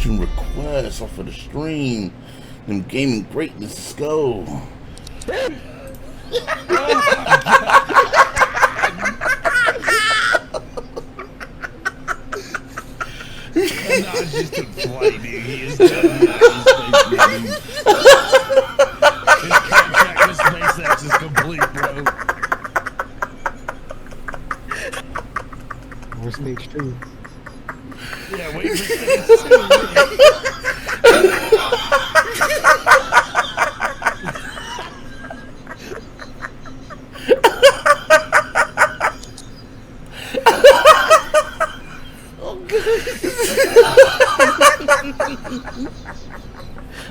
watching requests off of the stream. And gaming greatness, let's go. It's just a flight, dude. He is done. His contract with SpaceX is complete, bro. We're stage 2. Yeah, wait for stage 2.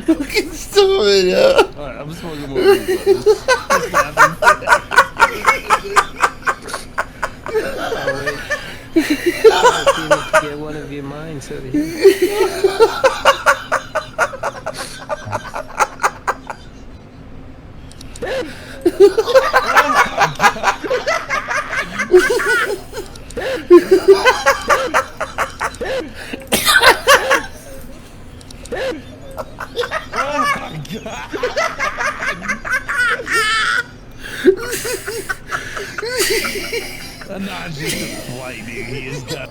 Fucking stop it, yeah. Alright, I'm smoking more weed. Just laughing. To get one of your minds over here. Not just a flight, dude. He is done.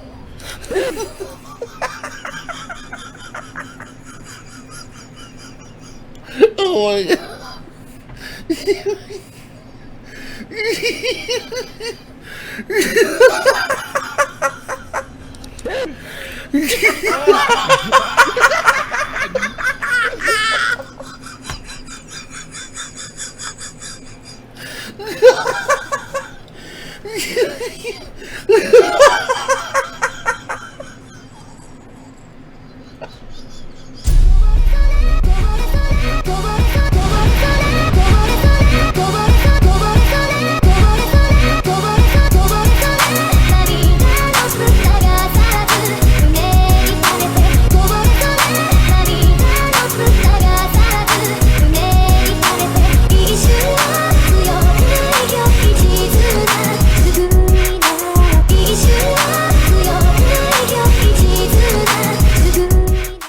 Oh my god.